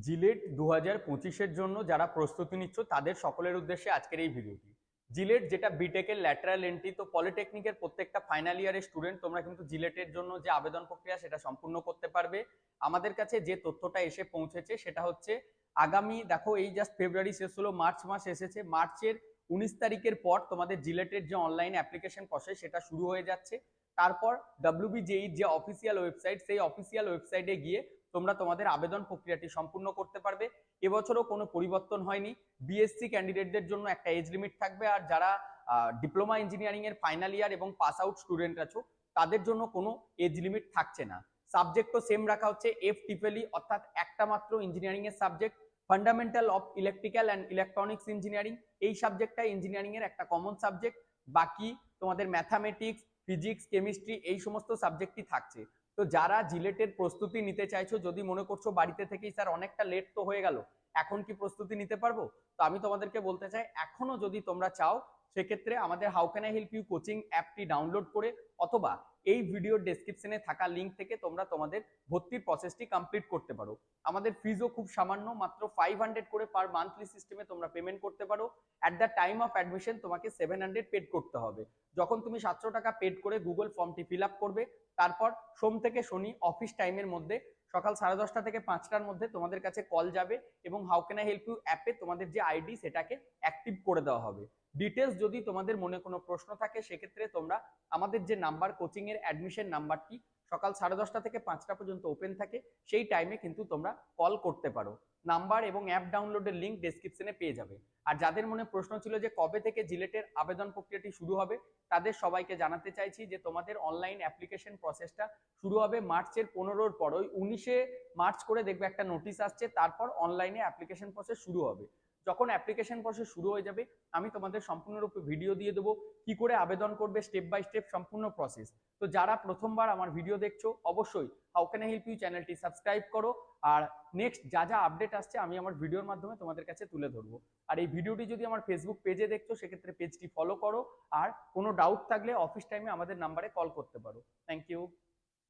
JELET 2025-এর জন্য যারা প্রস্তুতি নিচ্ছ তাদের সকলের উদ্দেশ্যে আজকের এই ভিডিওটি। জিলেট যেটা বিটেকের ল্যাটারাল এন্ট্রি, তো পলিটেকনিকের প্রত্যেকটা ফাইনাল ইয়ারের স্টুডেন্ট তোমরা কিন্তু জিলেটের জন্য যে আবেদন প্রক্রিয়া সেটা সম্পূর্ণ করতে পারবে। আমাদের কাছে যে তথ্যটা এসে পৌঁছেছে সেটা হচ্ছে আগামী, দেখো এই জাস্ট ফেব্রুয়ারি শেষ হলো, মার্চ মাস এসেছে, মার্চের 19 তারিখের পর তোমাদের জিলেটের যে অনলাইন অ্যাপ্লিকেশন প্রসেস সেটা শুরু হয়ে যাচ্ছে। তারপর WBJEE যে অফিসিয়াল ওয়েবসাইট, সেই অফিসিয়াল ওয়েবসাইটে গিয়ে তোমরা তোমাদের আবেদন প্রক্রিয়াটি সম্পূর্ণ করতে পারবে। এবছরও কোনো পরিবর্তন হয়নি। বিএসসি ক্যান্ডিডেটদের জন্য একটা এজ লিমিট থাকবে, আর যারা ডিপ্লোমা ইঞ্জিনিয়ারিং এর ফাইনাল ইয়ার এবং পাস আউট স্টুডেন্ট আছো তাদের জন্য কোনো এজ লিমিট থাকছে না। সাবজেক্টও সেম রাখা হচ্ছে, FEEE, অর্থাৎ একটা মাত্র ইঞ্জিনিয়ারিং এর subject, fundamental of electrical and electronics engineering. এই সাবজেক্টটা ইঞ্জিনিয়ারিং এর একটা কমন সাবজেক্ট। বাকি তোমাদের ম্যাথামেটিক্স, ফিজিক্স, কেমিস্ট্রি এই সমস্ত সাবজেক্টই থাকছে। তো যারা জিলেটের প্রস্তুতি নিতে চাইছো, যদি মনে করছো বাড়িতে থেকেই স্যার অনেকটা লেট তো হয়ে গেল, এখন কি প্রস্তুতি নিতে পারবো, তো আমি তোমাদেরকে বলতে চাই এখনো যদি তোমরা চাও সেক্ষেত্রে আমাদের how can I help you coaching অ্যাপটি ডাউনলোড করে অথবা এই ভিডিওর ডেসক্রিপশনে থাকা লিঙ্ক থেকে তোমরা তোমাদের ভর্তির প্রসেসটি কমপ্লিট করতে পারো। আমাদের ফিজও খুব সামান্য, মাত্র 500 করে পার মান্থলি সিস্টেমে তোমরা পেমেন্ট করতে পারো। At the time of admission তোমাকে 700 পেড করতে হবে। যখন তুমি 700 টাকা পেড করে গুগল ফর্মটি ফিল আপ করবে, তারপর সোম থেকে শনি অফিস টাইমের মধ্যে সকাল 10:30 থেকে 5টার মধ্যে তোমাদের কাছে কল যাবে এবং how can I help you অ্যাপে তোমাদের যে আইডি সেটাকে অ্যাক্টিভ করে দেওয়া হবে। ডিটেলস যদি তোমাদের মনে কোনো প্রশ্ন থাকে সেক্ষেত্রে তোমরা আমাদের যে নাম্বার, কোচিং এর অ্যাডমিশন নাম্বারটি সকাল 10:30 থেকে 5টা পর্যন্ত ওপেন থাকে, সেই টাইমে কিন্তু তোমরা কল করতে পারো। নাম্বার এবং অ্যাপ ডাউনলোডের লিঙ্ক ডেসক্রিপশনে পেয়ে যাবে। আর যাদের মনে প্রশ্ন ছিল যে কবে থেকে জিলেটের আবেদন প্রক্রিয়াটি শুরু হবে, তাদের সবাইকে জানাতে চাইছি যে তোমাদের অনলাইন অ্যাপ্লিকেশন প্রসেসটা শুরু হবে মার্চের 15-র পর। ওই 19শে মার্চ করে দেখবে একটা নোটিশ আসছে, তারপর অনলাইনে অ্যাপ্লিকেশন প্রসেস শুরু হবে। যখন অ্যাপ্লিকেশন প্রসেস শুরু হয়ে যাবে আমি তোমাদের সম্পূর্ণরূপে ভিডিও দিয়ে দেবো, কি করে আবেদন করবে, স্টেপ বাই স্টেপ সম্পূর্ণ প্রসেস। তো যারা প্রথমবার আমার ভিডিও দেখছো অবশ্যই how can I help you চ্যানেলটি সাবস্ক্রাইব করো। আর নেক্সট যা যা আপডেট আসছে আমি আমার ভিডিওর মাধ্যমে তোমাদের কাছে তুলে ধরবো। আর এই ভিডিওটি যদি আমার ফেসবুক পেজে দেখছো সেক্ষেত্রে পেজটি ফলো করো। আর কোনো ডাউট থাকলে অফিস টাইমে আমাদের নাম্বারে কল করতে পারো। Thank you.